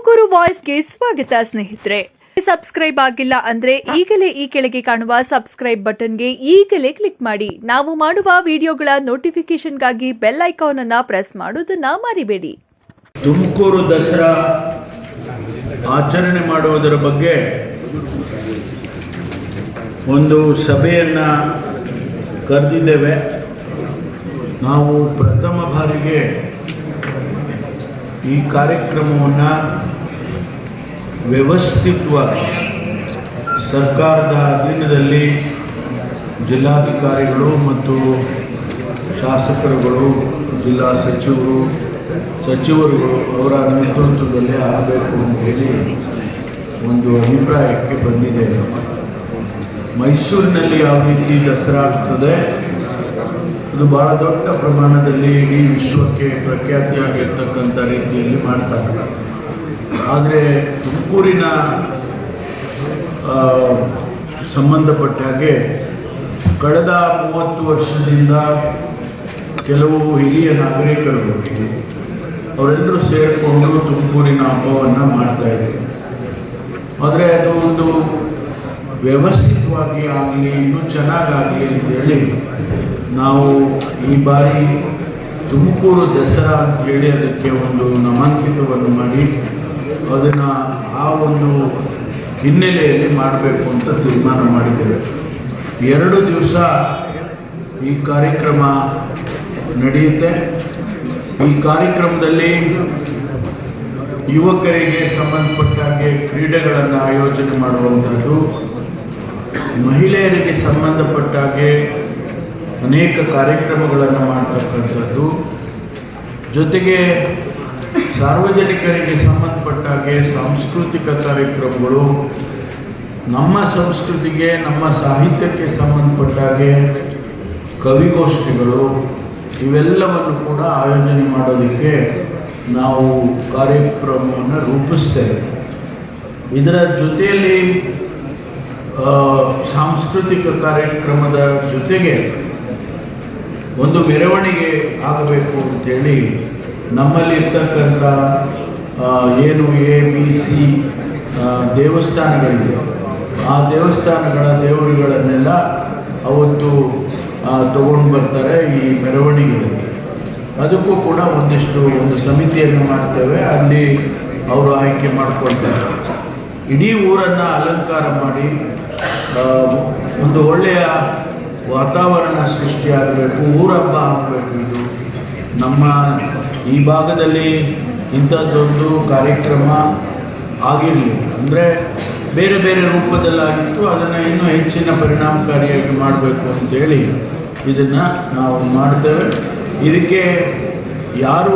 ತುಮಕೂರು ವಾಯ್ಸ್ಗೆ ಸ್ವಾಗತ ಸ್ನೇಹಿತರೆ. ಸಬ್ಸ್ಕ್ರೈಬ್ ಆಗಿಲ್ಲ ಅಂದ್ರೆ ಈಗಲೇ ಈ ಕೆಳಗೆ ಕಾಣುವ ಸಬ್ಸ್ಕ್ರೈಬ್ ಬಟನ್ಗೆ ಈಗಲೇ ಕ್ಲಿಕ್ ಮಾಡಿ. ನಾವು ಮಾಡುವ ವಿಡಿಯೋಗಳ ನೋಟಿಫಿಕೇಶನ್ಗಾಗಿ ಬೆಲ್ ಐಕಾನ್ ಅನ್ನು ಪ್ರೆಸ್ ಮಾಡೋದನ್ನ ಮರಿಬೇಡಿ. ತುಮಕೂರು ದಸರಾ ಆಚರಣೆ ಮಾಡುವುದರ ಬಗ್ಗೆ ಒಂದು ಸಭೆಯನ್ನ ಕರೆದಿದ್ದೇವೆ. ನಾವು ಪ್ರಥಮ ಬಾರಿಗೆ ಈ ಕಾರ್ಯಕ್ರಮವನ್ನು ವ್ಯವಸ್ಥಿತವಾಗಿ ಸರ್ಕಾರದ ಅಧೀನದಲ್ಲಿ ಜಿಲ್ಲಾಧಿಕಾರಿಗಳು ಮತ್ತು ಶಾಸಕರುಗಳು, ಜಿಲ್ಲಾ ಸಚಿವರುಗಳು ಅವರ ನೇತೃತ್ವದಲ್ಲಿ ಆಗಬೇಕು ಅಂತೇಳಿ ಒಂದು ಅಭಿಪ್ರಾಯಕ್ಕೆ ಬಂದಿದೆ. ಮೈಸೂರಿನಲ್ಲಿ ಯಾವ ರೀತಿ ದಸರಾ ಆಗ್ತದೆ, ಅದು ಭಾಳ ದೊಡ್ಡ ಪ್ರಮಾಣದಲ್ಲಿ ಇಡೀ ವಿಶ್ವಕ್ಕೆ ಪ್ರಖ್ಯಾತಿಯಾಗಿರ್ತಕ್ಕಂಥ ರೀತಿಯಲ್ಲಿ ಮಾಡ್ತಾರೆ. ಆದರೆ ತುಮಕೂರಿನ ಸಂಬಂಧಪಟ್ಟ ಹಾಗೆ ಕಳೆದ 30 ವರ್ಷದಿಂದ ಕೆಲವು ಹಿರಿಯ ನಾಗರಿಕರು ಅವರೆಲ್ಲರೂ ಸೇರಿಕೊಂಡು ತುಮಕೂರಿನ ಹಬ್ಬವನ್ನು ಮಾಡ್ತಾಯಿದ್ರು. ಆದರೆ ಅದು ಒಂದು ವ್ಯವಸ್ಥಿತವಾಗಿ ಆಗಲಿ, ಇನ್ನೂ ಚೆನ್ನಾಗಾಗಲಿ ಅಂತೇಳಿ ನಾವು ಈ ಬಾರಿ ತುಮಕೂರು ದಸರಾ ಅಂತೇಳಿ ಅದಕ್ಕೆ ಒಂದು ನಾಮಾಂಕಿತವನ್ನು ಮಾಡಿ ಅದನ್ನು ಆ ಒಂದು ಹಿನ್ನೆಲೆಯಲ್ಲಿ ಮಾಡಬೇಕು ಅಂತ ತೀರ್ಮಾನ ಮಾಡಿದ್ದೇವೆ. 2 ದಿವಸ ಈ ಕಾರ್ಯಕ್ರಮ ನಡೆಯುತ್ತೆ. ಈ ಕಾರ್ಯಕ್ರಮದಲ್ಲಿ ಯುವಕರಿಗೆ ಸಂಬಂಧಪಟ್ಟ ಹಾಗೆ ಕ್ರೀಡೆಗಳನ್ನು ಆಯೋಜನೆ ಮಾಡುವಂಥದ್ದು, ಮಹಿಳೆಯರಿಗೆ ಸಂಬಂಧಪಟ್ಟ ಹಾಗೆ ಅನೇಕ ಕಾರ್ಯಕ್ರಮಗಳನ್ನು ಮಾಡ್ತಕ್ಕಂಥದ್ದು, ಜೊತೆಗೆ ಸಾರ್ವಜನಿಕರಿಗೆ ಸಂಬಂಧಪಟ್ಟ ಹಾಗೆ ಸಾಂಸ್ಕೃತಿಕ ಕಾರ್ಯಕ್ರಮಗಳು, ನಮ್ಮ ಸಂಸ್ಕೃತಿಗೆ ನಮ್ಮ ಸಾಹಿತ್ಯಕ್ಕೆ ಸಂಬಂಧಪಟ್ಟ ಹಾಗೆ ಕವಿಗೋಷ್ಠಿಗಳು, ಇವೆಲ್ಲವನ್ನು ಕೂಡ ಆಯೋಜನೆ ಮಾಡೋದಕ್ಕೆ ನಾವು ಕಾರ್ಯಕ್ರಮವನ್ನು ರೂಪಿಸ್ತೇವೆ. ಇದರ ಜೊತೆಯಲ್ಲಿ ಸಾಂಸ್ಕೃತಿಕ ಕಾರ್ಯಕ್ರಮದ ಜೊತೆಗೆ ಒಂದು ಮೆರವಣಿಗೆ ಆಗಬೇಕು ಅಂತೇಳಿ ನಮ್ಮಲ್ಲಿರ್ತಕ್ಕಂಥ ಏನು ABC ದೇವಸ್ಥಾನಗಳಿವೆ, ಆ ದೇವಸ್ಥಾನಗಳ ದೇವರುಗಳನ್ನೆಲ್ಲ ಅವತ್ತು ತಗೊಂಡು ಬರ್ತಾರೆ ಈ ಮೆರವಣಿಗೆಯಲ್ಲಿ. ಅದಕ್ಕೂ ಕೂಡ ಒಂದು ಸಮಿತಿಯನ್ನು ಮಾಡ್ತೇವೆ. ಅಲ್ಲಿ ಅವರು ಆಯ್ಕೆ ಮಾಡಿಕೊಳ್ತಾರೆ. ಇಡೀ ಊರನ್ನು ಅಲಂಕಾರ ಮಾಡಿ ಒಂದು ಒಳ್ಳೆಯ ವಾತಾವರಣ ಸೃಷ್ಟಿಯಾಗಬೇಕು, ಊರಹಬ್ಬ ಆಗಬೇಕು. ಇದು ನಮ್ಮ ಈ ಭಾಗದಲ್ಲಿ ಇಂಥದ್ದೊಂದು ಕಾರ್ಯಕ್ರಮ ಆಗಿರಲಿ, ಅಂದರೆ ಬೇರೆ ಬೇರೆ ರೂಪದಲ್ಲಾಗಿತ್ತು, ಅದನ್ನು ಇನ್ನೂ ಹೆಚ್ಚಿನ ಪರಿಣಾಮಕಾರಿಯಾಗಿ ಮಾಡಬೇಕು ಅಂತೇಳಿ ಇದನ್ನು ನಾವು ಮಾಡ್ತೇವೆ. ಇದಕ್ಕೆ ಯಾರು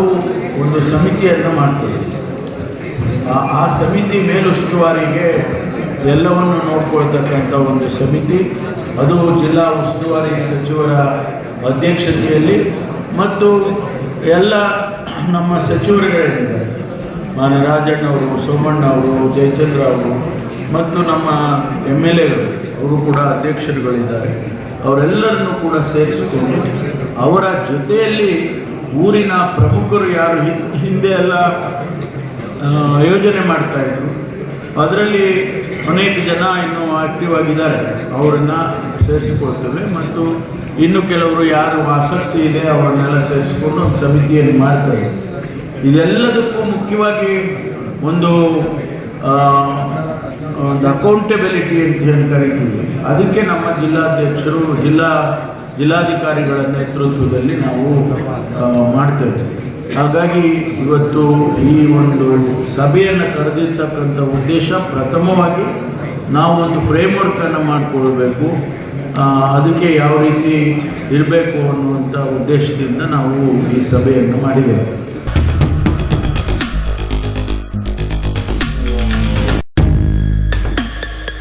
ಒಂದು ಸಮಿತಿಯನ್ನು ಮಾಡ್ತೇವೆ, ಆ ಸಮಿತಿ ಮೇಲುಸ್ತುವಾರಿಗೆ ಎಲ್ಲವನ್ನು ನೋಡ್ಕೊಳ್ತಕ್ಕಂಥ ಒಂದು ಸಮಿತಿ, ಅದು ಜಿಲ್ಲಾ ಉಸ್ತುವಾರಿ ಸಚಿವರ ಅಧ್ಯಕ್ಷತೆಯಲ್ಲಿ ಮತ್ತು ಎಲ್ಲ ನಮ್ಮ ಸಚಿವರುಗಳಿದ್ದಾರೆ. ಮಾನ್ಯ ರಾಜಣ್ಣವರು, ಸೋಮಣ್ಣ ಅವರು, ಜಯಚಂದ್ರ ಅವರು ಮತ್ತು ನಮ್ಮ MLAಗಳು ಅವರು ಕೂಡ ಅಧ್ಯಕ್ಷರುಗಳಿದ್ದಾರೆ. ಅವರೆಲ್ಲರನ್ನು ಕೂಡ ಸೇರಿಸಿಕೊಂಡು ಅವರ ಜೊತೆಯಲ್ಲಿ ಊರಿನ ಪ್ರಮುಖರು ಯಾರು ಹಿಂದೆ ಎಲ್ಲ ಆಯೋಜನೆ ಮಾಡ್ತಾಯಿದ್ರು, ಅದರಲ್ಲಿ ಅನೇಕ ಜನ ಇನ್ನೂ ಆಕ್ಟಿವ್ ಆಗಿದ್ದಾರೆ, ಅವರನ್ನು ಸೇರಿಸ್ಕೊಳ್ತೇವೆ. ಮತ್ತು ಇನ್ನು ಕೆಲವರು ಯಾರು ಆಸಕ್ತಿ ಇದೆ ಅವರನ್ನೆಲ್ಲ ಸೇರಿಸ್ಕೊಂಡು ಒಂದು ಸಮಿತಿಯನ್ನು ಮಾಡ್ತಾರೆ. ಇದೆಲ್ಲದಕ್ಕೂ ಮುಖ್ಯವಾಗಿ ಒಂದು ಅಕೌಂಟೆಬಿಲಿಟಿ ಅಂತ ಹೇಳಿ ಕರಿತೀವಿ. ಅದಕ್ಕೆ ನಮ್ಮ ಜಿಲ್ಲಾಧ್ಯಕ್ಷರು, ಜಿಲ್ಲಾಧಿಕಾರಿಗಳ ನೇತೃತ್ವದಲ್ಲಿ ನಾವು ಮಾಡ್ತೇವೆ. ಹಾಗಾಗಿ ಇವತ್ತು ಈ ಒಂದು ಸಭೆಯನ್ನು ಕರೆದಿರ್ತಕ್ಕಂಥ ಉದ್ದೇಶ ಪ್ರಥಮವಾಗಿ ನಾವು ಒಂದು ಫ್ರೇಮ್ವರ್ಕನ್ನು ಮಾಡಿಕೊಳ್ಬೇಕು, ಅದಕ್ಕೆ ಯಾವ ರೀತಿ ಇರಬೇಕು ಅನ್ನುವಂಥ ಉದ್ದೇಶದಿಂದ ನಾವು ಈ ಸಭೆಯನ್ನು ಮಾಡಿದ್ದೇವೆ.